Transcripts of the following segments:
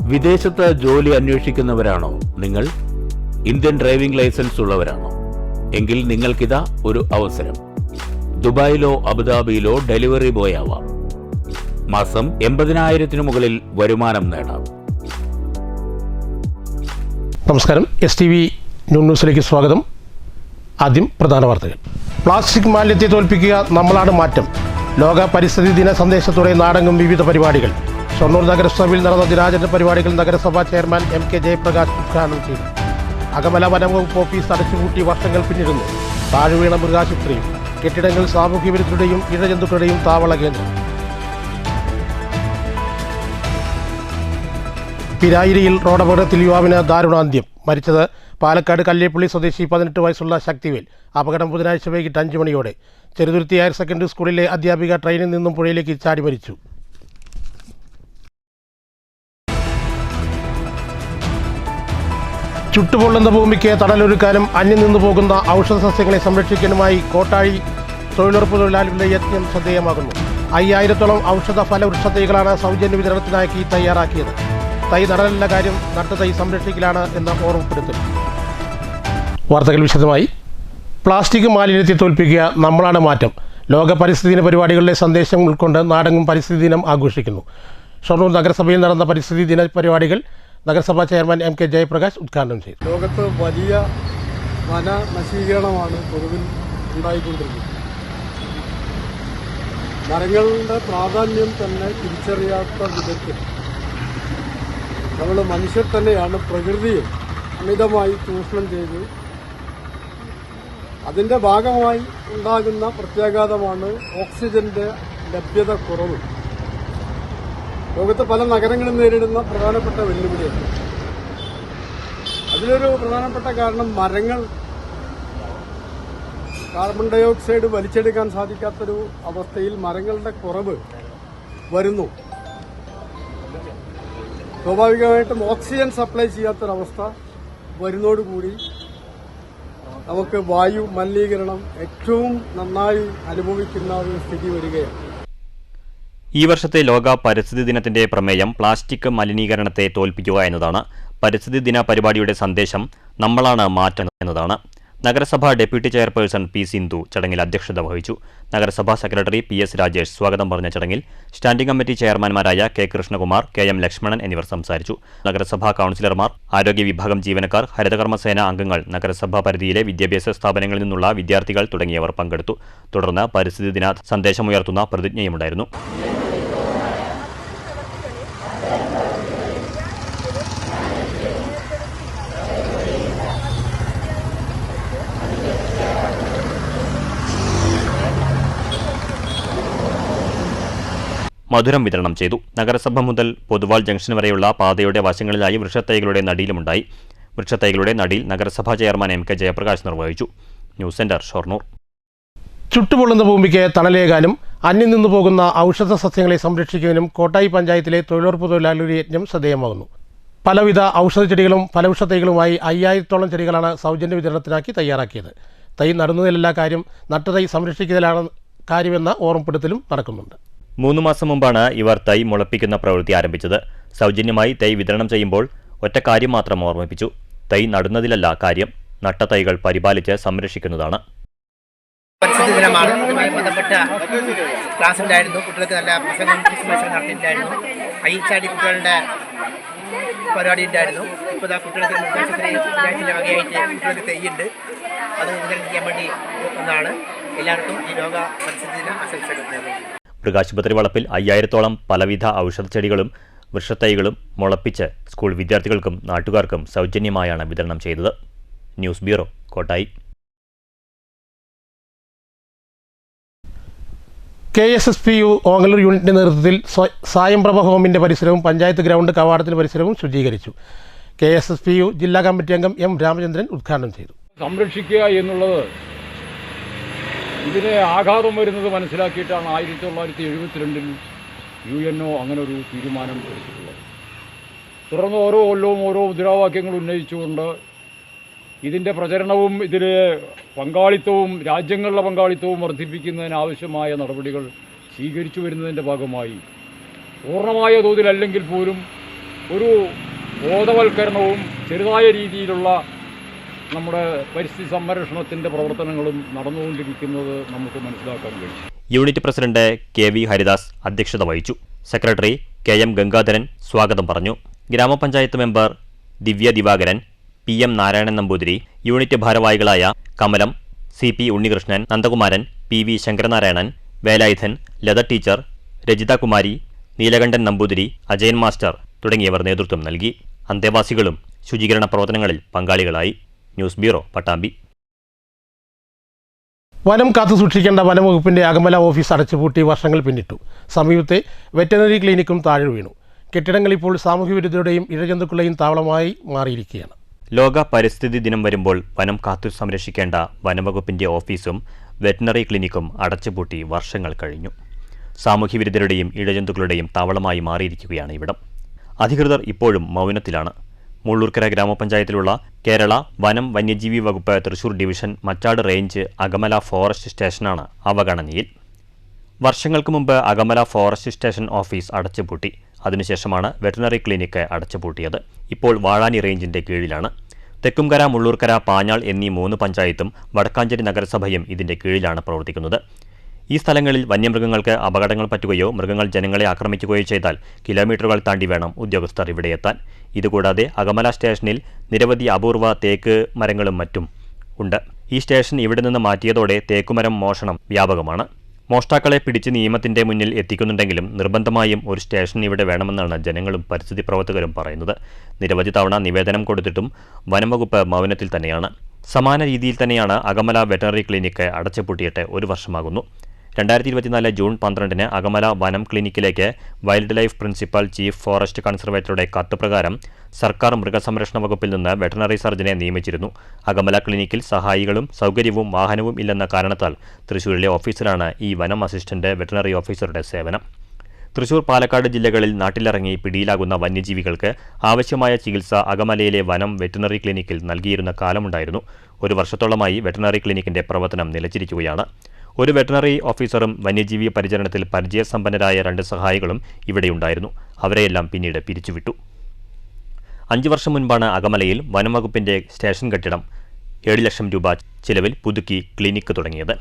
വിദേശത്ത് ജോലി അന്വേഷിക്കുന്നവരാണോ നിങ്ങൾ? ഇന്ത്യൻ ഡ്രൈവിംഗ് ലൈസൻസ് ഉള്ളവരാണോ? എങ്കിൽ നിങ്ങൾക്കിതാ ഒരു അവസരം. ദുബായിലോ അബുദാബിയിലോ ഡെലിവറി ബോയ് ആവാം. മാസം 80,000 മുകളിൽ വരുമാനം നേടാം. നമസ്കാരം, STV ന്യൂസിലേക്ക് സ്വാഗതം. ആദ്യം പ്രധാന വാർത്തകൾ. പ്ലാസ്റ്റിക് മാലിന്യത്തെ തോൽപ്പിക്കുക, നമ്മളാണ് മാറ്റം. ലോക പരിസ്ഥിതി ദിന സന്ദേശത്തോടെ നാടെങ്ങും വിവിധ പരിപാടികൾ. ഷൊർണൂർ നഗരസഭയിൽ നടന്ന ദിനാചരണ പരിപാടികൾ നഗരസഭാ ചെയർമാൻ MK ജയപ്രകാശ് ഉദ്ഘാടനം ചെയ്തു. അകമല വനംവകുപ്പ് ഓഫീസ് അടച്ചുപൂട്ടി വർഷങ്ങൾ പിന്നിടുന്നു. താഴ്വീണ മൃഗാശുപത്രിയും കെട്ടിടങ്ങൾ സാമൂഹ്യ വിരുദ്ധരുടെയും ഇഴജന്തുക്കളുടെയും താവള കേന്ദ്രം. പിരായിരിയിൽ റോഡപകടത്തിൽ യുവാവിന് ദാരുണാന്ത്യം. മരിച്ചത് പാലക്കാട് കല്ലേപ്പള്ളി സ്വദേശി 18 വയസ്സുള്ള ശക്തിവേൽ. അപകടം ബുധനാഴ്ച വൈകിട്ട് 5 മണിയോടെ. ചെറുതുരുത്തി ഹയർ സെക്കൻഡറി സ്കൂളിലെ അധ്യാപിക ട്രെയിനിൽ നിന്നും പുഴയിലേക്ക് ചാടി മരിച്ചു. ചുട്ടുപൊള്ളുന്ന ഭൂമിക്ക് തണലൊരുക്കാനും അന്യം നിന്നു പോകുന്ന ഔഷധ സസ്യങ്ങളെ സംരക്ഷിക്കാനുമായി കോട്ടാഴി തൊഴിലുറപ്പ് തൊഴിലാളികളുടെ യത്നം ശ്രദ്ധേയമാകുന്നു. 5000-ഓളം ഔഷധ ഫലവൃക്ഷ തൈകളാണ് സൗജന്യ വിതരണത്തിനാക്കി തയ്യാറാക്കിയത്. തൈ നടലല്ല കാര്യം, നട്ട തൈ സംരക്ഷിക്കലാണ് എന്ന ഓർമ്മപ്പെടുത്തൽ. വാർത്തകൾ വിശദമായി. പ്ലാസ്റ്റിക് മാലിന്യത്തെ തോൽപ്പിക്കുക, നമ്മളാണ് മാറ്റം. ലോക പരിസ്ഥിതി ദിന പരിപാടികളുടെ സന്ദേശം ഉൾക്കൊണ്ട് നാടെങ്ങും പരിസ്ഥിതി ദിനം ആഘോഷിക്കുന്നു. ഷൊർണൂർ നഗരസഭയിൽ നടന്ന പരിസ്ഥിതി ദിന പരിപാടികൾ നഗരസഭാ ചെയർമാൻ MK ജയപ്രകാശ് ഉദ്ഘാടനം ചെയ്തു. ലോകത്ത് വലിയ വന നശീകരണമാണ് പൊതുവിൽ ഉണ്ടായിക്കൊണ്ടിരിക്കുന്നത്. മരങ്ങളുടെ പ്രാധാന്യം തന്നെ തിരിച്ചറിയാത്ത വിധത്തിൽ നമ്മൾ മനുഷ്യർ തന്നെയാണ് പ്രകൃതിയെ അമിതമായി ചൂഷണം ചെയ്ത് അതിൻ്റെ ഭാഗമായി ഉണ്ടാകുന്ന പ്രത്യാഘാതമാണ് ഓക്സിജന്റെ ലഭ്യത കുറവ്. ലോകത്ത് പല നഗരങ്ങളും നേരിടുന്ന പ്രധാനപ്പെട്ട വെല്ലുവിളിയാണ്. അതിലൊരു പ്രധാനപ്പെട്ട കാരണം മരങ്ങൾ കാർബൺ ഡൈ ഓക്സൈഡ് വലിച്ചെടുക്കാൻ സാധിക്കാത്തൊരു അവസ്ഥയിൽ മരങ്ങളുടെ കുറവ് വരുന്നു. സ്വാഭാവികമായിട്ടും ഓക്സിജൻ സപ്ലൈ ചെയ്യാത്തൊരവസ്ഥ വരുന്നതോടുകൂടി നമുക്ക് വായു മലിനീകരണം ഏറ്റവും നന്നായി അനുഭവിക്കുന്ന ഒരു സ്ഥിതി വരികയാണ്. ഈ വർഷത്തെ ലോക പരിസ്ഥിതി ദിനത്തിന്റെ പ്രമേയം പ്ലാസ്റ്റിക് മലിനീകരണത്തെ തോൽപ്പിക്കുക എന്നതാണ്. പരിസ്ഥിതി ദിന പരിപാടിയുടെ സന്ദേശം നമ്മളാണ് മാറ്റം എന്നതാണ്. നഗരസഭാ ഡെപ്യൂട്ടി ചെയർപേഴ്സൺ P. സിന്ധു ചടങ്ങിൽ അധ്യക്ഷത വഹിച്ചു. നഗരസഭാ സെക്രട്ടറി PS. രാജേഷ് സ്വാഗതം പറഞ്ഞ ചടങ്ങിൽ സ്റ്റാൻഡിംഗ് കമ്മിറ്റി ചെയർമാൻമാരായ K. കൃഷ്ണകുമാർ, KM. ലക്ഷ്മണൻ എന്നിവർ സംസാരിച്ചു. നഗരസഭാ കൌൺസിലർമാർ, ആരോഗ്യ വിഭാഗം ജീവനക്കാർ, ഹരിതകർമ്മസേന അംഗങ്ങൾ, നഗരസഭാ പരിധിയിലെ വിദ്യാഭ്യാസ സ്ഥാപനങ്ങളിൽ നിന്നുള്ള വിദ്യാർത്ഥികൾ തുടങ്ങിയവർ പങ്കെടുത്തു. തുടർന്ന് പരിസ്ഥിതി ദിന സന്ദേശമുയർത്തുന്ന പ്രതിജ്ഞയുമുണ്ടായിരുന്നു. മധുരം വിതരണം ചെയ്തു. നഗരസഭ മുതൽ പൊതുവാൾ ജംഗ്ഷൻ വരെയുള്ള പാതയുടെ വശങ്ങളിലായി വൃക്ഷത്തൈകളുടെ നടീലുമുണ്ടായി. വൃക്ഷത്തൈകളുടെ നടീൽ നഗരസഭാ ചെയർമാൻ MK ജയപ്രകാശ് നിർവഹിച്ചു. News centre, Shoranur. ചുട്ടുപൊള്ളുന്ന ഭൂമിക്ക് തണലേകാനും അന്യം നിന്നു പോകുന്ന ഔഷധ സസ്യങ്ങളെ സംരക്ഷിക്കുന്നതിനും കോട്ടായി പഞ്ചായത്തിലെ തൊഴിലുറപ്പ് തൊഴിലാളികളുടെ യജ്ഞം ശ്രദ്ധേയമാകുന്നു. പലവിധ ഔഷധ ചെടികളും ഫലവൃക്ഷ തൈകളുമായി 5000-ഓളം ചെടികളാണ് സൗജന്യ വിതരണത്തിനാക്കി തയ്യാറാക്കിയത്. തൈ നടുന്നതിലല്ല കാര്യം, നട്ട തൈ സംരക്ഷിക്കുന്നതിലാണ് കാര്യമെന്ന ഓർമ്മപ്പെടുത്തലും നടക്കുന്നുണ്ട്. 3 മാസം മുമ്പാണ് ഇവർ തൈ മുളപ്പിക്കുന്ന പ്രവൃത്തി ആരംഭിച്ചത്. സൗജന്യമായി തൈ വിതരണം ചെയ്യുമ്പോൾ ഒറ്റ കാര്യം മാത്രം ഓർമ്മിപ്പിച്ചു. തൈ നടുന്നതിലല്ല കാര്യം, നട്ട തൈകൾ പരിപാലിച്ച് സംരക്ഷിക്കുന്നതാണ്. പരിസ്ഥിതി ദിനമാണ്. അതുമായി ബന്ധപ്പെട്ട ക്ലാസ് ഉണ്ടായിരുന്നു. കുട്ടികൾക്ക് നല്ല പ്രസംഗം നടത്തിയിട്ടുണ്ടായിരുന്നു. അയ്യച്ചാടി കുട്ടികളുടെ പരിപാടി ഉണ്ടായിരുന്നു. ഇപ്പോൾ കുട്ടികൾക്ക് മൃഗാശുപത്രിയുടെ വകയായിട്ട് കുട്ടികൾക്ക് തെയ്യുണ്ട്. അത് വിതരണം ചെയ്യാൻ വേണ്ടി ഒന്നാണ്. എല്ലാവർക്കും ഈ ലോക പരിസ്ഥിതി ദിന ആശംസകൾ. മൃഗാശുപത്രി വളപ്പിൽ 5000-ഓളം പലവിധ ഔഷധച്ചെടികളും വൃക്ഷത്തൈകളും മുളപ്പിച്ച് സ്കൂൾ വിദ്യാർത്ഥികൾക്കും നാട്ടുകാർക്കും സൗജന്യമായാണ് വിതരണം ചെയ്തത്. News bureau, Kottayi. KSSPU Ongallur യൂണിറ്റിന്റെ നേതൃത്വത്തിൽ സായംപ്രഭ ഹോമിന്റെ പരിസരവും പഞ്ചായത്ത് ഗ്രൗണ്ട് കവാടത്തിന്റെ പരിസരവും ശുചീകരിച്ചു. KSSPU ജില്ലാ കമ്മിറ്റി അംഗം M. രാമചന്ദ്രൻ ഉദ്ഘാടനം ചെയ്തു. സംരക്ഷിക്കുക എന്നുള്ളത് ഇതിന് ആഘാതം വരുന്നത് മനസ്സിലാക്കിയിട്ടാണ് 1972 UNO അങ്ങനെ ഒരു തീരുമാനം എടുത്തിട്ടുള്ളത്. തുടർന്ന് ഓരോ കൊല്ലവും ഓരോ മുദ്രാവാക്യങ്ങൾ ഉന്നയിച്ചുകൊണ്ട് ഇതിൻ്റെ പ്രചരണവും ഇതിലെ പങ്കാളിത്തവും രാജ്യങ്ങളുടെ പങ്കാളിത്തവും വർദ്ധിപ്പിക്കുന്നതിനാവശ്യമായ നടപടികൾ സ്വീകരിച്ചു വരുന്നതിൻ്റെ ഭാഗമായി പൂർണ്ണമായ തോതിലല്ലെങ്കിൽ പോലും ഒരു ബോധവൽക്കരണവും ചെറുതായ രീതിയിലുള്ള നമ്മുടെ പരിസ്ഥിതി സംരക്ഷണത്തിൻ്റെ പ്രവർത്തനങ്ങളും നടന്നുകൊണ്ടിരിക്കുന്നത് നമുക്ക് മനസ്സിലാക്കാൻ കഴിയും. യൂണിറ്റ് പ്രസിഡന്റ് KV ഹരിദാസ് അധ്യക്ഷത വഹിച്ചു. സെക്രട്ടറി KM ഗംഗാധരൻ സ്വാഗതം പറഞ്ഞു. Grama panchayat member Divya Divakaran, PM Narayanan Namboothiri, unit ഭാരവാഹികളായ Kamalam, CP Unnikrishnan, Nandakumaran, PV Sankaranarayanan, Velayudhan, Latha teacher, Rajitha Kumari, Neelakantan Namboothiri, Ajayan master തുടങ്ങിയവർ നേതൃത്വം നൽകി. അന്തേവാസികളും ശുചീകരണ പ്രവർത്തനങ്ങളിൽ പങ്കാളികളായി. News bureau, Pattambi. വനം കാത്തുസൂക്ഷിക്കേണ്ട വനംവകുപ്പിന്റെ അകമല ഓഫീസ് അടച്ചുപൂട്ടി വർഷങ്ങൾ പിന്നിട്ടു. സമീപത്തെ വെറ്ററിനറി ക്ലിനിക്കും താഴെ വീണു. കെട്ടിടങ്ങൾ ഇപ്പോൾ സാമൂഹ്യവിരുദ്ധരുടെയും ഇഴജന്തുക്കളുടെയും താവളമായി മാറിയിരിക്കുകയാണ്. ലോക പരിസ്ഥിതി ദിനം വരുമ്പോൾ വനം കാത്തു സംരക്ഷിക്കേണ്ട വനംവകുപ്പിന്റെ ഓഫീസും വെറ്ററിനറി ക്ലിനിക്കും അടച്ചുപൂട്ടി വർഷങ്ങൾ കഴിഞ്ഞു. സാമൂഹ്യവിരുദ്ധരുടെയും ഇഴജന്തുക്കളുടെയും താവളമായി മാറിയിരിക്കുകയാണ് ഇവിടം. അധികൃതർ ഇപ്പോഴും മൗനത്തിലാണ്. മുള്ളൂർക്കര ഗ്രാമപഞ്ചായത്തിലുള്ള കേരള വനം വന്യജീവി വകുപ്പ് Thrissur division Machad range Akamala forest സ്റ്റേഷനാണ് അവഗണനയിൽ. വർഷങ്ങൾക്ക് മുമ്പ് അകമല ഫോറസ്റ്റ് സ്റ്റേഷൻ ഓഫീസ് അടച്ചുപൂട്ടി. അതിനുശേഷമാണ് വെറ്ററിനറി ക്ലിനിക്ക് അടച്ചുപൂട്ടിയത്. ഇപ്പോൾ വാഴാനി റേഞ്ചിന്റെ കീഴിലാണ്. തെക്കുംകര, മുള്ളൂർക്കര, പാഞ്ഞാൾ എന്നീ 3 പഞ്ചായത്തും വടക്കാഞ്ചേരി നഗരസഭയും ഇതിന്റെ കീഴിലാണ് പ്രവർത്തിക്കുന്നത്. ഈ സ്ഥലങ്ങളിൽ വന്യമൃഗങ്ങൾക്ക് അപകടങ്ങൾ പറ്റുകയോ മൃഗങ്ങൾ ജനങ്ങളെ ആക്രമിക്കുകയോ ചെയ്താൽ കിലോമീറ്ററുകൾ താണ്ടി വേണം ഉദ്യോഗസ്ഥർ ഇവിടെ എത്താൻ. ഇതുകൂടാതെ അകമല സ്റ്റേഷനിൽ നിരവധി അപൂർവ തേക്ക് മരങ്ങളും മറ്റും ഉണ്ട്. ഈ സ്റ്റേഷൻ ഇവിടെ നിന്ന് മാറ്റിയതോടെ തേക്കുമരം മോഷണം വ്യാപകമാണ്. മോഷ്ടാക്കളെ പിടിച്ച് നിയമത്തിന്റെ മുന്നിൽ എത്തിക്കുന്നുണ്ടെങ്കിലും നിർബന്ധമായും ഒരു സ്റ്റേഷൻ ഇവിടെ വേണമെന്നാണ് ജനങ്ങളും പരിസ്ഥിതി പ്രവർത്തകരും പറയുന്നത്. നിരവധി തവണ നിവേദനം കൊടുത്തിട്ടും വനംവകുപ്പ് മൗനത്തിൽ തന്നെയാണ്. സമാന രീതിയിൽ തന്നെയാണ് അകമല വെറ്ററിനറി ക്ലിനിക്ക് അടച്ചുപൂട്ടിയിട്ട് 1 വർഷമാകുന്നു. 2024 ജൂൺ 12 അകമല വനം ക്ലിനിക്കിലേക്ക് wildlife principal chief forest കൺസർവേറ്ററുടെ കത്ത് പ്രകാരം സർക്കാർ മൃഗസംരക്ഷണ വകുപ്പിൽ നിന്ന് വെറ്ററിനറി സർജനെ നിയമിച്ചിരുന്നു. അകമല ക്ലിനിക്കിൽ സഹായികളും സൗകര്യവും വാഹനവും ഇല്ലെന്ന കാരണത്താൽ തൃശൂരിലെ ഓഫീസിലാണ് ഈ വനം അസിസ്റ്റന്റ് വെറ്ററിനറി ഓഫീസറുടെ സേവനം. തൃശൂർ, പാലക്കാട് ജില്ലകളിൽ നാട്ടിലിറങ്ങി പിടിയിലാകുന്ന വന്യജീവികൾക്ക് ആവശ്യമായ ചികിത്സ അകമലയിലെ വനം വെറ്ററിനറി ക്ലിനിക്കിൽ നൽകിയിരുന്ന കാലമുണ്ടായിരുന്നു. 1 വർഷത്തോളമായി വെറ്ററിനറി ക്ലിനിക്കിന്റെ പ്രവർത്തനം നിലച്ചിരിക്കുകയാണ്. ഒരു വെറ്ററിനറി ഓഫീസറും വന്യജീവി പരിചരണത്തിൽ പരിചയസമ്പന്നരായ 2 സഹായികളും ഇവിടെയുണ്ടായിരുന്നു. അവരെയെല്ലാം പിന്നീട് പിരിച്ചുവിട്ടു. 5 വർഷം മുൻപാണ് അകമലയിൽ വനംവകുപ്പിന്റെ സ്റ്റേഷൻ കെട്ടിടം 7 ലക്ഷം രൂപ ചിലവിൽ പുതുക്കി ക്ലിനിക്ക് തുടങ്ങിയത്.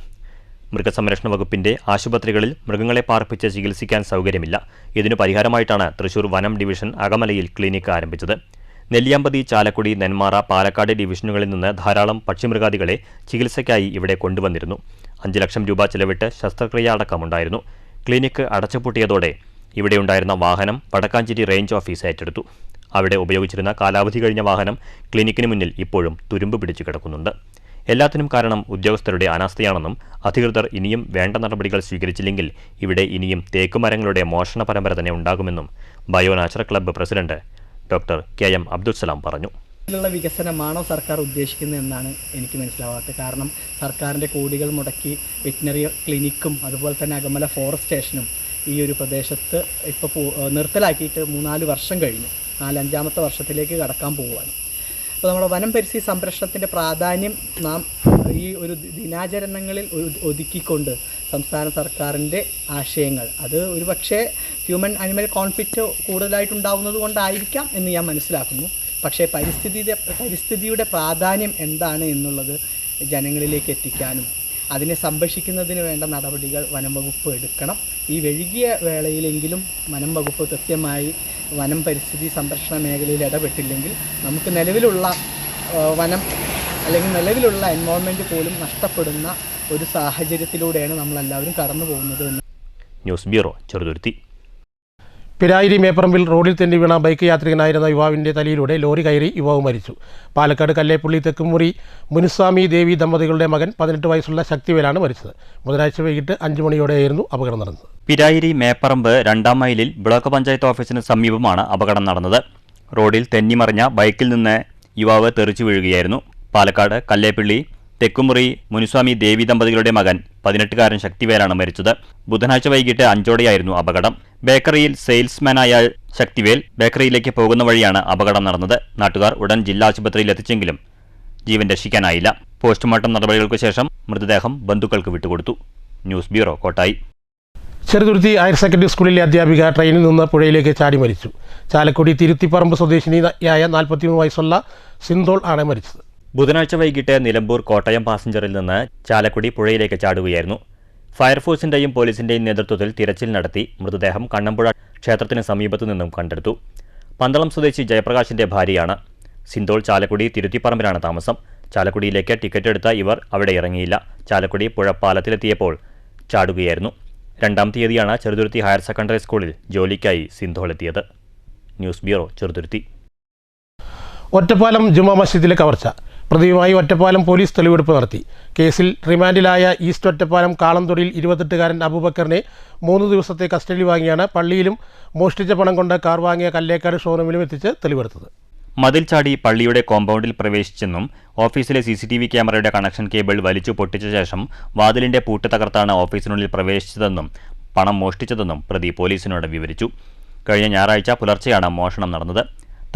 മൃഗസംരക്ഷണ വകുപ്പിന്റെ ആശുപത്രികളിൽ മൃഗങ്ങളെ പാർപ്പിച്ച് ചികിത്സിക്കാൻ സൗകര്യമില്ല. ഇതിനു പരിഹാരമായിട്ടാണ് തൃശൂർ വനം ഡിവിഷൻ അകമലയിൽ ക്ലിനിക്ക് ആരംഭിച്ചത്. നെല്ലിയാമ്പതി, ചാലക്കുടി, നെന്മാറ, പാലക്കാട് ഡിവിഷനുകളിൽ നിന്ന് ധാരാളം പക്ഷിമൃഗാദികളെ ചികിത്സയ്ക്കായി ഇവിടെ കൊണ്ടുവന്നിരുന്നു. 5 ലക്ഷം രൂപ ചെലവിട്ട് ശസ്ത്രക്രിയ അടക്കമുണ്ടായിരുന്നു. ക്ലിനിക്ക് അടച്ചുപൂട്ടിയതോടെ ഇവിടെയുണ്ടായിരുന്ന വാഹനം വടക്കാഞ്ചേരി റേഞ്ച് ഓഫീസ് ഏറ്റെടുത്തു. അവിടെ ഉപയോഗിച്ചിരുന്ന കാലാവധി കഴിഞ്ഞ വാഹനം ക്ലിനിക്കിന് മുന്നിൽ ഇപ്പോഴും തുരുമ്പ് പിടിച്ചു കിടക്കുന്നുണ്ട്. എല്ലാത്തിനും കാരണം ഉദ്യോഗസ്ഥരുടെ അനാസ്ഥയാണെന്നും അധികൃതർ ഇനിയും വേണ്ട നടപടികൾ സ്വീകരിച്ചില്ലെങ്കിൽ ഇവിടെ ഇനിയും തേക്കുമരങ്ങളുടെ മോഷണ പരമ്പര തന്നെ ഉണ്ടാകുമെന്നും bio natural club president doctor KM Abdul Salam പറഞ്ഞു. ുള്ള വികസനമാണോ സർക്കാർ ഉദ്ദേശിക്കുന്നത് എന്നാണ് എനിക്ക് മനസ്സിലാവാത്തത്. കാരണം സർക്കാരിൻ്റെ കോടികൾ മുടക്കി വെറ്റിനറി ക്ലിനിക്കും അതുപോലെ തന്നെ അകമല ഫോറസ്റ്റ് സ്റ്റേഷനും ഈ ഒരു പ്രദേശത്ത് ഇപ്പോൾ നിർത്തലാക്കിയിട്ട് 3-4 വർഷം കഴിഞ്ഞു. 4-5ാമത്തെ വർഷത്തിലേക്ക് കടക്കാൻ പോവുകയാണ്. അപ്പോൾ നമ്മുടെ വനം പരിസ്ഥിതി സംരക്ഷണത്തിൻ്റെ പ്രാധാന്യം നാം ഈ ഒരു ദിനാചരണങ്ങളിൽ ഒതുക്കിക്കൊണ്ട് സംസ്ഥാന സർക്കാരിൻ്റെ ആശയങ്ങൾ അത് ഒരുപക്ഷെ ഹ്യൂമൻ ആനിമൽ കോൺഫ്ലിക്റ്റ് കൂടുതലായിട്ടുണ്ടാവുന്നത് കൊണ്ടായിരിക്കാം എന്ന് ഞാൻ മനസ്സിലാക്കുന്നു. പക്ഷേ പരിസ്ഥിതിയുടെ പ്രാധാന്യം എന്താണ് എന്നുള്ളത് ജനങ്ങളിലേക്ക് എത്തിക്കാനും അതിനെ സംരക്ഷിക്കുന്നതിന് വേണ്ട നടപടികൾ വനം വകുപ്പ് എടുക്കണം. ഈ വൈകിയ വേളയിലെങ്കിലും വനം വകുപ്പ് കൃത്യമായി വനം പരിസ്ഥിതി സംരക്ഷണ മേഖലയിൽ ഇടപെട്ടില്ലെങ്കിൽ നമുക്ക് നിലവിലുള്ള വനം അല്ലെങ്കിൽ നിലവിലുള്ള എൻവയോൺമെൻറ്റ് പോലും നഷ്ടപ്പെടുന്ന ഒരു സാഹചര്യത്തിലൂടെയാണ് നമ്മളെല്ലാവരും കടന്നു പോകുന്നത്. News bureau, Cheruthuruthy. പിരായിരി മേപ്പറമ്പിൽ റോഡിൽ തെന്നി വീണ ബൈക്ക് യാത്രികനായിരുന്ന യുവാവിൻ്റെ തലയിലൂടെ ലോറി കയറി യുവാവ് മരിച്ചു. പാലക്കാട് കല്ലേപ്പള്ളി തെക്കുമുറി മുനുസ്വാമി ദേവി ദമ്പതികളുടെ മകൻ 18 വയസ്സുള്ള ശക്തിവേലാണ് മരിച്ചത്. ബുധനാഴ്ച വൈകിട്ട് 5 മണിയോടെയായിരുന്നു അപകടം നടന്നത്. പിരായിരി മേപ്പറമ്പ് 2ാം മൈലിൽ ബ്ലോക്ക് പഞ്ചായത്ത് ഓഫീസിന് സമീപമാണ് അപകടം നടന്നത്. റോഡിൽ തെന്നിമറിഞ്ഞ ബൈക്കിൽ നിന്ന് യുവാവ് തെറിച്ചു വീഴുകയായിരുന്നു. പാലക്കാട് കല്ലേപ്പള്ളി തെക്കുമുറി മുനുസ്വാമി ദേവി ദമ്പതികളുടെ മകൻ 18-കാരൻ ശക്തിവേലാണ് മരിച്ചത്. ബുധനാഴ്ച വൈകിട്ട് 5ഓടെയായിരുന്നു അപകടം. ബേക്കറിയിൽ സെയിൽസ്മാനായ ശക്തിവേൽ ബേക്കറിയിലേക്ക് പോകുന്ന വഴിയാണ് അപകടം നടന്നത്. നാട്ടുകാർ ഉടൻ ജില്ലാ ആശുപത്രിയിൽ എത്തിച്ചെങ്കിലും ജീവൻ രക്ഷിക്കാനായില്ല. പോസ്റ്റ്മോർട്ടം നടപടികൾക്ക് ശേഷം മൃതദേഹം ബന്ധുക്കൾക്ക് വിട്ടുകൊടുത്തു. News bureau, Kottayi. Cheruthuruthy higher secondary സ്കൂളിലെ അധ്യാപിക ട്രെയിനിൽ നിന്ന് പുഴയിലേക്ക് ചാടി മരിച്ചു. ചാലക്കുടി തിരുത്തിപ്പറമ്പ് സ്വദേശിനിയായ 43 വയസ്സുള്ള സിന്തോൾ ആണ് മരിച്ചത്. ബുധനാഴ്ച വൈകിട്ട് നിലമ്പൂർ കോട്ടയം പാസഞ്ചറിൽ നിന്ന് ചാലക്കുടി പുഴയിലേക്ക് ചാടുകയായിരുന്നു. ഫയർഫോഴ്സിന്റെയും പോലീസിന്റെയും നേതൃത്വത്തിൽ തിരച്ചിൽ നടത്തി മൃതദേഹം കണ്ണമ്പുഴ ക്ഷേത്രത്തിന് സമീപത്തു നിന്നും കണ്ടെടുത്തു. പന്തളം സ്വദേശി ജയപ്രകാശിന്റെ ഭാര്യയാണ്. സിന്തോൾ ചാലക്കുടി തിരുത്തിപ്പറമ്പിലാണ് താമസം. ചാലക്കുടിയിലേക്ക് ടിക്കറ്റ് എടുത്ത ഇവർ അവിടെ ഇറങ്ങിയില്ല. ചാലക്കുടി പുഴപ്പാലത്തിലെത്തിയപ്പോൾ ചാടുകയായിരുന്നു. 2-ാം തീയതിയാണ് ചെറുതുരുത്തി ഹയർ സെക്കൻഡറി സ്കൂളിൽ ജോലിക്കായി സിന്തോൾ എത്തിയത്. News bureau, Cheruthuruthy. ഒറ്റപ്പാലം ജുമാ മസ്ജിദിലെ കവർച്ച. പ്രതിയുമായി ഒറ്റപ്പാലം പോലീസ് തെളിവെടുപ്പ് നടത്തി. കേസിൽ റിമാൻഡിലായ ഈസ്റ്റ് ഒറ്റപ്പാലം കാളംതൊടിയിൽ 28-കാരൻ അബൂബക്കറിനെ 3 ദിവസത്തെ കസ്റ്റഡിയിൽ വാങ്ങിയാണ് പള്ളിയിലും മോഷ്ടിച്ച പണം കൊണ്ട് കാർ വാങ്ങിയ കല്ലേക്കാട് ഷോറൂമിലും എത്തിച്ച് തെളിവെടുത്തത്. മതിൽ ചാടി പള്ളിയുടെ കോമ്പൗണ്ടിൽ പ്രവേശിച്ചെന്നും ഓഫീസിലെ CCTV ക്യാമറയുടെ കണക്ഷൻ കേബിൾ വലിച്ചു പൊട്ടിച്ച ശേഷം വാതിലിന്റെ പൂട്ട് തകർത്താണ് ഓഫീസിനുള്ളിൽ പ്രവേശിച്ചതെന്നും പണം മോഷ്ടിച്ചതെന്നും പ്രതി പോലീസിനോട് വിവരിച്ചു. കഴിഞ്ഞ ഞായറാഴ്ച പുലർച്ചെയാണ് മോഷണം നടന്നത്.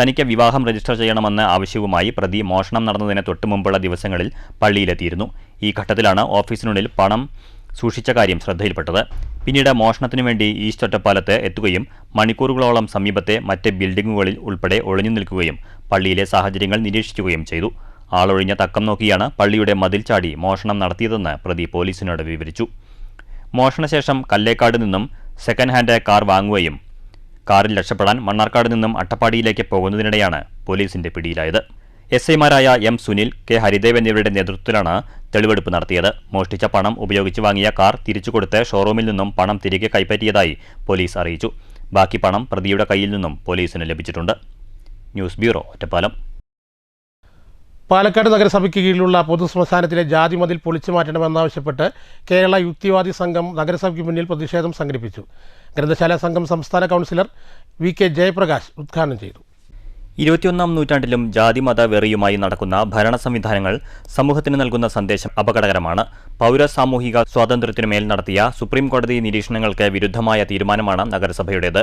തനിക്ക് വിവാഹം രജിസ്റ്റർ ചെയ്യണമെന്ന ആവശ്യവുമായി പ്രതി മോഷണം നടന്നതിന് തൊട്ടുമുമ്പുള്ള ദിവസങ്ങളിൽ പള്ളിയിലെത്തിയിരുന്നു. ഈ ഘട്ടത്തിലാണ് ഓഫീസിനുള്ളിൽ പണം സൂക്ഷിച്ച കാര്യം ശ്രദ്ധയിൽപ്പെട്ടത്. പിന്നീട് മോഷണത്തിനു വേണ്ടി ഈസ്റ്റ് ഒറ്റപ്പാലത്ത് എത്തുകയും മണിക്കൂറുകളോളം സമീപത്തെ മറ്റ് ബിൽഡിംഗുകളിൽ ഉൾപ്പെടെ ഒളിഞ്ഞു നിൽക്കുകയും പള്ളിയിലെ സാഹചര്യങ്ങൾ നിരീക്ഷിക്കുകയും ചെയ്തു. ആളൊഴിഞ്ഞ തക്കം നോക്കിയാണ് പള്ളിയുടെ മതിൽ ചാടി മോഷണം നടത്തിയതെന്ന് പ്രതി പോലീസിനോട് വിവരിച്ചു. മോഷണശേഷം കല്ലേക്കാട് നിന്നും സെക്കൻഡ് ഹാൻഡ് കാർ വാങ്ങുകയും കാറിൽ രക്ഷപ്പെടാൻ മണ്ണാർക്കാട് നിന്നും അട്ടപ്പാടിയിലേക്ക് പോകുന്നതിനിടെയാണ് പോലീസിന്റെ പിടിയിലായത്. SIമാരായ M. സുനിൽ, K. ഹരിദേവ് എന്നിവരുടെ നേതൃത്വത്തിലാണ് തെളിവെടുപ്പ് നടത്തിയത്. മോഷ്ടിച്ച പണം ഉപയോഗിച്ച് വാങ്ങിയ കാർ തിരിച്ചുകൊടുത്ത് ഷോറൂമിൽ നിന്നും പണം തിരികെ കൈപ്പറ്റിയതായി പോലീസ് അറിയിച്ചു. ബാക്കി പണം പ്രതിയുടെ കയ്യിൽ നിന്നും പോലീസിന് ലഭിച്ചിട്ടുണ്ട്. News bureau, Ottapalam. പാലക്കാട് നഗരസഭയ്ക്ക് കീഴിലുള്ള പൊതുശ്മശാനത്തിലെ ജാതി മതിൽ പൊളിച്ചു മാറ്റണമെന്നാവശ്യപ്പെട്ട് കേരള യുക്തിവാദി സംഘം നഗരസഭയ്ക്ക് മുന്നിൽ പ്രതിഷേധം സംഘടിപ്പിച്ചു. ഗ്രന്ഥശാല സംഘം സംസ്ഥാന കൗൺസിലർ VK ജയപ്രകാശ് ഉദ്ഘാടനം ചെയ്തു. 21-ാം നൂറ്റാണ്ടിലും ജാതിമത വെറിയുമായി നടക്കുന്ന ഭരണ സംവിധാനങ്ങൾ സമൂഹത്തിന് നൽകുന്ന സന്ദേശം അപകടകരമാണ്. പൗര സാമൂഹിക സ്വാതന്ത്ര്യത്തിനുമേൽ നടത്തിയ സുപ്രീം കോടതി നിരീക്ഷണങ്ങൾക്ക് വിരുദ്ധമായ തീരുമാനമാണ് നഗരസഭയുടേത്.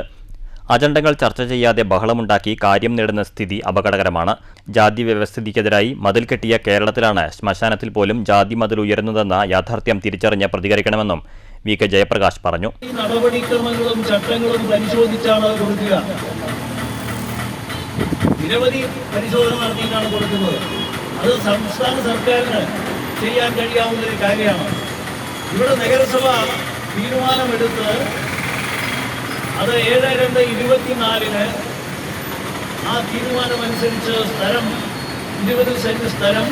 അജണ്ടകൾ ചർച്ച ചെയ്യാതെ ബഹളമുണ്ടാക്കി കാര്യം നേടുന്ന സ്ഥിതി അപകടകരമാണ്. ജാതി വ്യവസ്ഥിതിക്കെതിരായി മതിൽ കെട്ടിയ കേരളത്തിലാണ് ശ്മശാനത്തിൽ പോലും ജാതി മതിൽ ഉയരുന്നതെന്ന യാഥാർത്ഥ്യം തിരിച്ചറിഞ്ഞ് പ്രതികരിക്കണമെന്നും VK ജയപ്രകാശ് പറഞ്ഞു. നടപടിക്രമങ്ങളും ചട്ടങ്ങളും പരിശോധിച്ചാണ് കൊടുക്കുക. നിരവധി പരിശോധന നടത്തിയിട്ടാണ് കൊടുക്കുന്നത്. അത് സംസ്ഥാന സർക്കാരിന് ചെയ്യാൻ കഴിയാവുന്ന ഒരു കാര്യമാണ്. ഇവിടെ നഗരസഭ തീരുമാനമെടുത്ത് അത് 7/2/24 ആ തീരുമാനമനുസരിച്ച് 20 സെന്റ് സ്ഥലം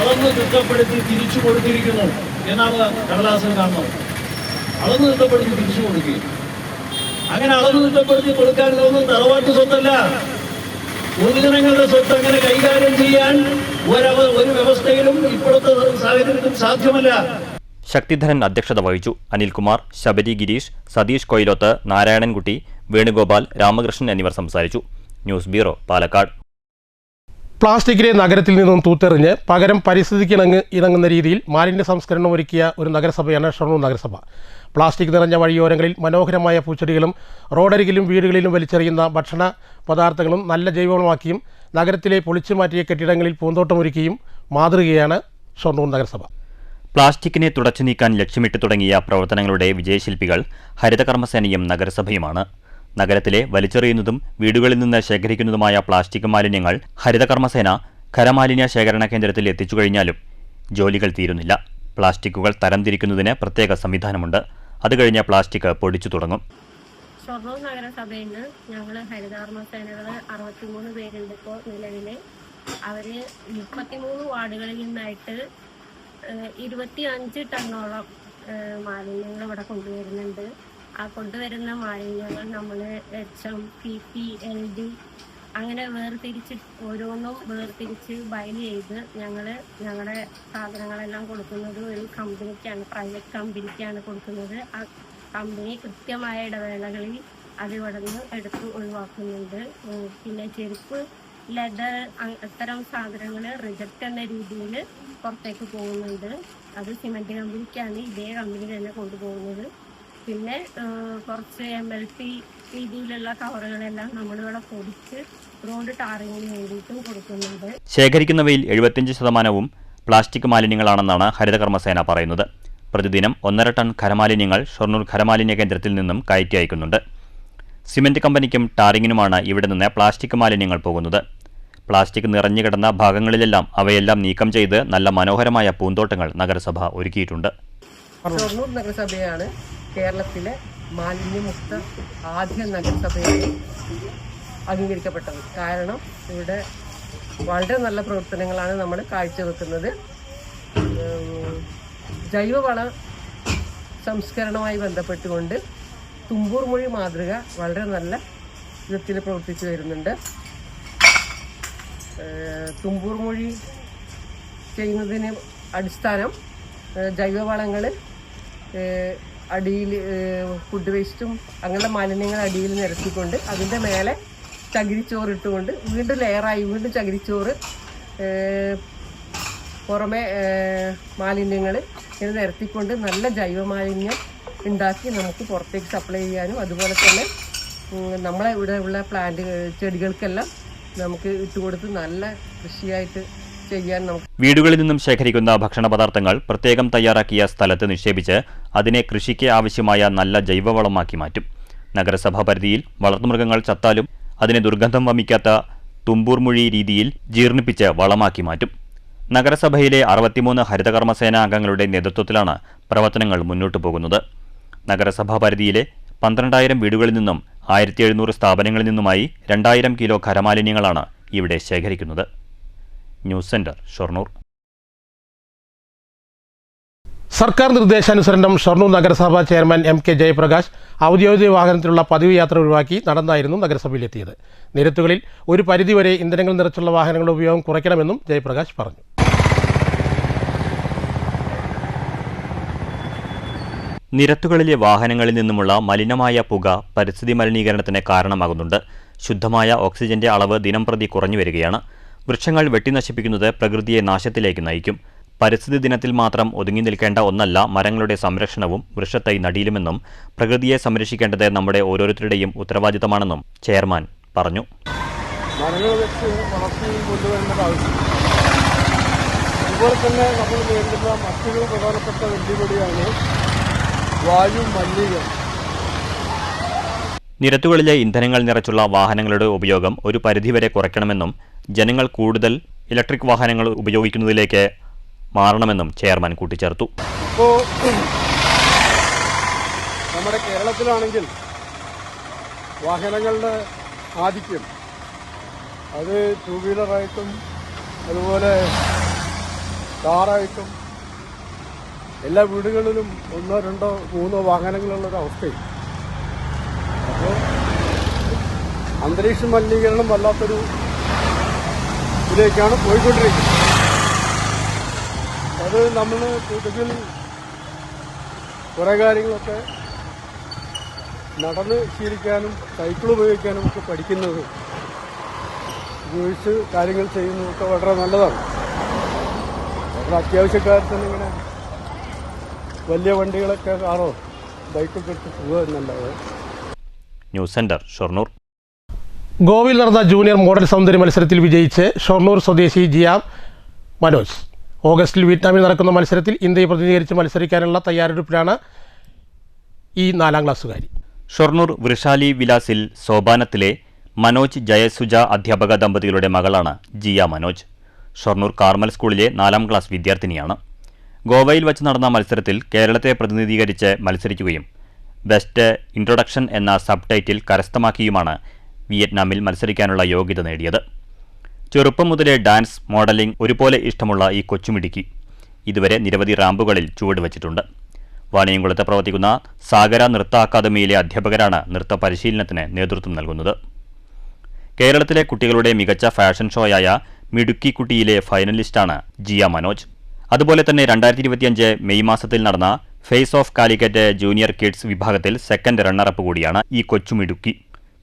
അളന്ന് തിട്ടപ്പെടുത്തി തിരിച്ചു കൊടുത്തിരിക്കുന്നു എന്നാണ് കടലാസിൽ കാണുന്നത്. അളന്ന് തിട്ടപ്പെടുത്തി തിരിച്ചു കൊടുക്കുകയും അങ്ങനെ അളന്ന് തിട്ടപ്പെടുത്തി കൊടുക്കാനുള്ളതൊന്നും തറവാട്ട് സ്വത്തല്ല. പൊതുജനങ്ങളുടെ സ്വത്ത് അങ്ങനെ കൈകാര്യം ചെയ്യാൻ ഒരു വ്യവസ്ഥയിലും ഇപ്പോഴത്തെ സാഹചര്യത്തിൽ സാധ്യമല്ല. ശക്തിധരൻ അധ്യക്ഷത വഹിച്ചു. അനിൽകുമാർ, ശബരി ഗിരീഷ്, സതീഷ് കൊയിലോത്ത്, നാരായണൻകുട്ടി, വേണുഗോപാൽ, രാമകൃഷ്ണൻ എന്നിവർ സംസാരിച്ചു. News bureau, Palakkad. പ്ലാസ്റ്റിക്കിനെ നഗരത്തിൽ നിന്നും തൂത്തെറിഞ്ഞ് പകരം പരിസ്ഥിതിക്ക് ഇണങ്ങുന്ന രീതിയിൽ മാലിന്യ സംസ്കരണം ഒരുക്കിയ ഒരു നഗരസഭയാണ് ഷൊർണൂർ നഗരസഭ. പ്ലാസ്റ്റിക് നിറഞ്ഞ വഴിയോരങ്ങളിൽ മനോഹരമായ പൂച്ചെടികളും റോഡരികിലും വീടുകളിലും വലിച്ചെറിയുന്ന ഭക്ഷണ പദാർത്ഥങ്ങളും നല്ല ജൈവവളമാക്കിയും നഗരത്തിലെ പൊളിച്ചു മാറ്റിയ കെട്ടിടങ്ങളിൽ പൂന്തോട്ടമൊരുക്കിയും മാതൃകയാണ് ഷൊർണൂർ നഗരസഭ. പ്ലാസ്റ്റിക്കിനെ തുടച്ചു നീക്കാൻ ലക്ഷ്യമിട്ട് തുടങ്ങിയ പ്രവർത്തനങ്ങളുടെ വിജയശില്പികൾ ഹരിതകർമ്മസേനയും നഗരസഭയുമാണ്. നഗരത്തിലെ വലിച്ചെറിയുന്നതും വീടുകളിൽ നിന്ന് ശേഖരിക്കുന്നതുമായ പ്ലാസ്റ്റിക് മാലിന്യങ്ങൾ ഹരിതകർമ്മസേന ഖരമാലിന്യ ശേഖരണ കേന്ദ്രത്തിൽ എത്തിച്ചു കഴിഞ്ഞാലും ജോലികൾ തീരുന്നില്ല. പ്ലാസ്റ്റിക്കുകൾ തരംതിരിക്കുന്നതിന് പ്രത്യേക സംവിധാനമുണ്ട്. അത് കഴിഞ്ഞ പ്ലാസ്റ്റിക് പൊടിച്ചു തുടങ്ങും. ഷൊർണൂർ നഗരസഭയിൽ നിന്ന് ഞങ്ങൾ ഹരിതകർമ്മസേനകൾ 63 പേരുണ്ട് ഇപ്പോൾ നിലവിൽ. അവർ 33 വാർഡുകളിൽ നിന്നായിട്ട് 25 ടണ്ണോളം മാലിന്യങ്ങൾ ഇവിടെ കൊണ്ടുവരുന്നുണ്ട്. ആ കൊണ്ടുവരുന്ന മാലിന്യങ്ങൾ നമ്മൾ HM, PP, LD അങ്ങനെ ഓരോന്നും വേർതിരിച്ച് ബൈൽ ചെയ്ത് ഞങ്ങളുടെ സാധനങ്ങളെല്ലാം കൊടുക്കുന്നത് ഒരു കമ്പനിക്കാണ്, പ്രൈവറ്റ് കമ്പനിക്കാണ് കൊടുക്കുന്നത്. ആ കമ്പനി കൃത്യമായ ഇടവേളകളിൽ അത് ഇവിടെ നിന്ന് എടുത്ത് ഒഴിവാക്കുന്നുണ്ട്. പിന്നെ ചെരുപ്പ്, ലെതർ അത്തരം സാധനങ്ങൾ റിജക്റ്റ് എന്ന രീതിയിൽ പുറത്തേക്ക് പോകുന്നുണ്ട്. അത് സിമെൻറ്റ് കമ്പനിക്കാണ് ഇതേ കമ്പനി തന്നെ കൊണ്ടുപോകുന്നത്. പിന്നെ കുറച്ച് MLP രീതിയിലുള്ള കവറുകളെല്ലാം നമ്മളിവിടെ പൊടിച്ച് റോഡ് ടാറിങ്ങിന് വേണ്ടിയിട്ടും കൊടുക്കുന്നുണ്ട്. ശേഖരിക്കുന്നവയിൽ 75% പ്ലാസ്റ്റിക് മാലിന്യങ്ങളാണെന്നാണ് ഹരിതകർമ്മസേന പറയുന്നത്. പ്രതിദിനം 1.5 ടൺ ഖരമാലിന്യങ്ങൾ ഷൊർണൂർ ഖരമാലിന്യ കേന്ദ്രത്തിൽ നിന്നും കയറ്റി അയക്കുന്നുണ്ട്. സിമന്റ് കമ്പനിക്കും ടാറിങ്ങിനുമാണ് ഇവിടെ നിന്ന് പ്ലാസ്റ്റിക് മാലിന്യങ്ങൾ പോകുന്നത്. പ്ലാസ്റ്റിക് നിറഞ്ഞുകിടന്ന ഭാഗങ്ങളിലെല്ലാം അവയെല്ലാം നീക്കം ചെയ്ത് നല്ല മനോഹരമായ പൂന്തോട്ടങ്ങൾ നഗരസഭ ഒരുക്കിയിട്ടുണ്ട്. ഷൊർണൂർ നഗരസഭയാണ് കേരളത്തിലെ മാലിന്യമുക്ത ആദ്യ നഗരസഭയായി അംഗീകരിക്കപ്പെട്ടത്. കാരണം ഇവിടെ വളരെ നല്ല പ്രവർത്തനങ്ങളാണ് നമ്മൾ കാഴ്ചവെക്കുന്നത്. ജൈവവള സംസ്കരണവുമായി ബന്ധപ്പെട്ടുകൊണ്ട് തുമ്പൂർ മൊഴി മാതൃക വളരെ നല്ല വിധത്തിൽ പ്രവർത്തിച്ചു വരുന്നുണ്ട്. തുമ്പൂർ മൊഴി ചെയ്യുന്നതിന് അടിസ്ഥാനം ജൈവവളങ്ങൾ അടിയിൽ ഫുഡ് വേസ്റ്റും അങ്ങനെയുള്ള മാലിന്യങ്ങൾ അടിയിൽ നിരത്തിക്കൊണ്ട് അതിൻ്റെ മേലെ ചകിരിച്ചോറ് ഇട്ടുകൊണ്ട് വീണ്ടും ലെയറായി വീണ്ടും ചകിരിച്ചോറ് പുറമെ മാലിന്യങ്ങൾ ഇങ്ങനെ നിരത്തിക്കൊണ്ട് നല്ല ജൈവമാലിന്യം ഉണ്ടാക്കി നമുക്ക് പുറത്തേക്ക് സപ്ലൈ ചെയ്യാനും അതുപോലെ തന്നെ നമ്മളെ ഇവിടെ ഉള്ള പ്ലാന്റ് ചെടികൾക്കെല്ലാം നമുക്ക് ഇട്ടുകൊടുത്ത് നല്ല കൃഷിയായിട്ട് ചെയ്യാൻ നമുക്ക്. വീടുകളിൽ നിന്നും ശേഖരിക്കുന്ന ഭക്ഷണ പദാർത്ഥങ്ങൾ പ്രത്യേകം തയ്യാറാക്കിയ സ്ഥലത്ത് നിക്ഷേപിച്ച് അതിനെ കൃഷിക്ക് ആവശ്യമായ നല്ല ജൈവവളമാക്കി മാറ്റും. നഗരസഭാ പരിധിയിൽ വളർത്തുമൃഗങ്ങൾ ചത്താലും അതിനെ ദുർഗന്ധം വമിക്കാത്ത തുമ്പൂർമൊഴി രീതിയിൽ ജീർണിപ്പിച്ച് വളമാക്കി മാറ്റും. നഗരസഭയിലെ 63 ഹരിതകർമ്മസേന അംഗങ്ങളുടെ നേതൃത്വത്തിലാണ് പ്രവർത്തനങ്ങൾ മുന്നോട്ടു പോകുന്നത്. നഗരസഭാ പരിധിയിലെ 12,000 വീടുകളിൽ നിന്നും 1700 സ്ഥാപനങ്ങളിൽ നിന്നുമായി 2000 കിലോ ഖരമാലിന്യങ്ങളാണ് ഇവിടെ ശേഖരിക്കുന്നത്. News centre, Shoranur. സർക്കാർ നിർദ്ദേശാനുസരണം ഷൊർണൂർ നഗരസഭാ ചെയർമാൻ MK ജയപ്രകാശ് ഔദ്യോഗിക വാഹനത്തിലുള്ള പതിവ് യാത്ര ഒഴിവാക്കി നടന്നായിരുന്നു നഗരസഭയിലെത്തിയത്. നിരത്തുകളിൽ ഒരു പരിധിവരെ ഇന്ധനങ്ങൾ നിറച്ചുള്ള വാഹനങ്ങളുടെ ഉപയോഗം കുറയ്ക്കണമെന്നും ജയപ്രകാശ് പറഞ്ഞു. നിരത്തുകളിലെ വാഹനങ്ങളിൽ നിന്നുമുള്ള മലിനമായ പുക പരിസ്ഥിതി മലിനീകരണത്തിന് കാരണമാകുന്നുണ്ട്. ശുദ്ധമായ ഓക്സിജന്റെ അളവ് ദിനംപ്രതി കുറഞ്ഞു വരികയാണ്. വൃക്ഷങ്ങൾ വെട്ടിനശിപ്പിക്കുന്നത് പ്രകൃതിയെ നാശത്തിലേക്ക് നയിക്കും. പരിസ്ഥിതി ദിനത്തിൽ മാത്രം ഒതുങ്ങി നിൽക്കേണ്ട ഒന്നല്ല മരങ്ങളുടെ സംരക്ഷണവും വൃക്ഷത്തൈ നടീലുമെന്നും പ്രകൃതിയെ സംരക്ഷിക്കേണ്ടത് നമ്മുടെ ഓരോരുത്തരുടെയും ഉത്തരവാദിത്തമാണെന്നും ചെയർമാൻ പറഞ്ഞു. മരങ്ങൾ വെച്ച് വളർത്തി കൊണ്ടുവരേണ്ടത് ആവശ്യം. അതുപോലെ തന്നെ നമ്മൾ നേരിടുന്ന മറ്റൊരു പ്രധാനപ്പെട്ട വെല്ലുവിളിയാണ് വായു മലിനീകരണം. നിരത്തുകളിലെ ഇന്ധനങ്ങൾ നിറച്ചുള്ള വാഹനങ്ങളുടെ ഉപയോഗം ഒരു പരിധിവരെ കുറയ്ക്കണമെന്നും ജനങ്ങൾ കൂടുതൽ ഇലക്ട്രിക് വാഹനങ്ങൾ ഉപയോഗിക്കുന്നതിലേക്ക് മാറണമെന്നും ചെയർമാൻ കൂട്ടിച്ചേർത്തു. ഇപ്പോൾ നമ്മുടെ കേരളത്തിലാണെങ്കിൽ വാഹനങ്ങളുടെ ആധിക്യം അത് 2 വീലറായിട്ടും അതുപോലെ കാറായിട്ടും എല്ലാ വീടുകളിലും 1, 2, 3 വാഹനങ്ങളുള്ളൊരു അവസ്ഥയും. അപ്പോൾ അന്തരീക്ഷ മലിനീകരണം വല്ലാത്തൊരു ഇതിലേക്കാണ് പോയിക്കൊണ്ടിരിക്കുന്നത്. അത് നമ്മൾ കൂടുതൽ കുറേ കാര്യങ്ങളൊക്കെ നടന്ന് ശീലിക്കാനും സൈക്കിൾ ഉപയോഗിക്കാനും ഒക്കെ പഠിക്കുന്നത് ഉപയോഗിച്ച് കാര്യങ്ങൾ ചെയ്യുന്നതൊക്കെ വളരെ നല്ലതാണ്. വളരെ അത്യാവശ്യക്കാരത്തിന് ഇങ്ങനെ വലിയ വണ്ടികളൊക്കെ കാറോ ബൈക്കൊക്കെ എടുത്ത് പോകുക എന്നല്ലാതെ. News centre, Shoranur. ഗോവയിൽ നടന്ന ജൂനിയർ മോഡൽ സൗന്ദര്യ മത്സരത്തിൽ വിജയിച്ച് ഷൊർണൂർ സ്വദേശി ജിയ മനോജ്. ഓഗസ്റ്റിൽ വിയറ്റ്നാമിൽ നടക്കുന്ന മത്സരത്തിൽ ഇന്ത്യയെ പ്രതിനിധീകരിച്ച് മത്സരിക്കാനുള്ള തയ്യാറെടുപ്പിലാണ് ഈ 4ാം ക്ലാസ്സുകാരി. ഷൊർണൂർ വൃഷാലി വിലാസിൽ സോപാനത്തിലെ മനോജ് ജയസുജ അധ്യാപക ദമ്പതികളുടെ മകളാണ് ജിയ മനോജ്. ഷൊർണൂർ കാർമൽ സ്കൂളിലെ 4ാം ക്ലാസ് വിദ്യാർത്ഥിനിയാണ്. ഗോവയിൽ വച്ച് നടന്ന മത്സരത്തിൽ കേരളത്തെ പ്രതിനിധീകരിച്ച് മത്സരിക്കുകയും ബെസ്റ്റ് ഇൻട്രൊഡക്ഷൻ എന്ന സബ് ടൈറ്റിൽ കരസ്ഥമാക്കിയുമാണ് വിയറ്റ്നാമിൽ മത്സരിക്കാനുള്ള യോഗ്യത നേടിയത്. ചെറുപ്പം മുതലേ ഡാൻസ്, മോഡലിംഗ് ഒരുപോലെ ഇഷ്ടമുള്ള ഈ കൊച്ചുമിടുക്കി ഇതുവരെ നിരവധി റാമ്പുകളിൽ ചുവടുവച്ചിട്ടുണ്ട്. വാണിയംകുളത്ത് പ്രവർത്തിക്കുന്ന സാഗര നൃത്ത അക്കാദമിയിലെ അധ്യാപകരാണ് നൃത്ത പരിശീലനത്തിന് നേതൃത്വം നൽകുന്നത്. കേരളത്തിലെ കുട്ടികളുടെ മികച്ച ഫാഷൻ ഷോയായ മിടുക്കി കുട്ടിയിലെ ഫൈനലിസ്റ്റാണ് ജിയ മനോജ്. അതുപോലെ തന്നെ 2025 മെയ് മാസത്തിൽ നടന്ന face of Calicut junior kids വിഭാഗത്തിൽ സെക്കൻഡ് റണ്ണറപ്പ് കൂടിയാണ് ഈ കൊച്ചുമിടുക്കി.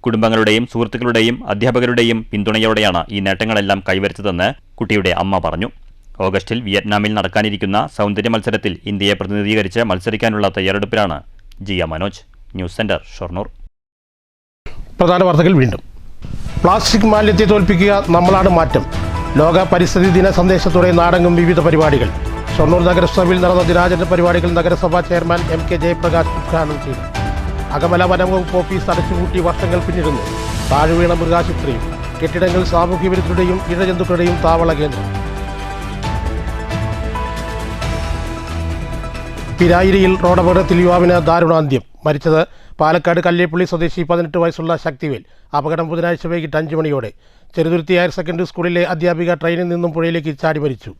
കുടുംബങ്ങളുടെയും സുഹൃത്തുക്കളുടെയും അധ്യാപകരുടെയും പിന്തുണയോടെയാണ് ഈ നേട്ടങ്ങളെല്ലാം കൈവരിച്ചതെന്ന് കുട്ടിയുടെ അമ്മ പറഞ്ഞു. ഓഗസ്റ്റിൽ വിയറ്റ്നാമിൽ നടക്കാനിരിക്കുന്ന സൗന്ദര്യ മത്സരത്തിൽ ഇന്ത്യയെ പ്രതിനിധീകരിച്ച് മത്സരിക്കാനുള്ള തയ്യാറെടുപ്പിലാണ് ജിയ മനോജ്. News centre, Shoranur. പ്രധാന വാർത്തകൾ വീണ്ടും. പ്ലാസ്റ്റിക് മാലിന്യത്തെ തോൽപ്പിക്കുക, നമ്മളാണ് മാറ്റം. ലോക പരിസ്ഥിതി ദിന സന്ദേശത്തോടെ നാടെങ്ങും വിവിധ പരിപാടികൾ. ഷൊർണൂർ നഗരസഭയിൽ നടന്ന ദിനാചരണ പരിപാടികൾ നഗരസഭാ ചെയർമാൻ MK ജയപ്രകാശ് ഉദ്ഘാടനം ചെയ്തു. അകമല വനംവകുപ്പ് ഓഫീസ് അടച്ചുപൂട്ടി വർഷങ്ങൾ പിന്നിടുന്നു. താഴ്വീണ മൃഗാശുപത്രിയും കെട്ടിടങ്ങൾ സാമൂഹ്യ വിരുദ്ധരുടെയും ഇഴജന്തുക്കളുടെയും താവള കേന്ദ്രം. പിരായിരിയിൽ റോഡപകടത്തിൽ യുവാവിന് ദാരുണാന്ത്യം. മരിച്ചത് പാലക്കാട് കല്ലേപ്പള്ളി സ്വദേശി 18 വയസ്സുള്ള ശക്തിവേൽ. അപകടം ബുധനാഴ്ച വൈകിട്ട് 5 മണിയോടെ. ചെറുതുരുത്തി ഹയർ സെക്കൻഡറി സ്കൂളിലെ അധ്യാപിക ട്രെയിനിൽ നിന്നും പുഴയിലേക്ക് ചാടി മരിച്ചു.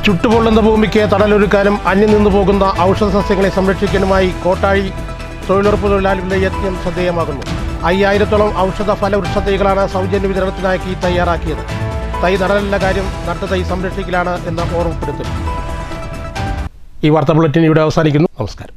ചുട്ടുപൊള്ളുന്ന ഭൂമിക്ക് തണലൊരുക്കാനും അന്യം നിന്നു പോകുന്ന ഔഷധ സസ്യങ്ങളെ സംരക്ഷിക്കാനുമായി കോട്ടാഴി തൊഴിലുറപ്പ് തൊഴിലാളികളുടെ യജ്ഞം ശ്രദ്ധേയമാകുന്നു. 5000-ഓളം ഔഷധ ഫലവൃക്ഷ തൈകളാണ് സൗജന്യ വിതരണത്തിനായി തയ്യാറാക്കിയത്. തൈ നടലല്ല കാര്യം, നട്ട തൈ സംരക്ഷിക്കലാണ് എന്ന ഓർമ്മപ്പെടുത്തൽ. ഈ വാർത്താ ബുള്ളറ്റിൻ ഇവിടെ അവസാനിക്കുന്നു. നമസ്കാരം.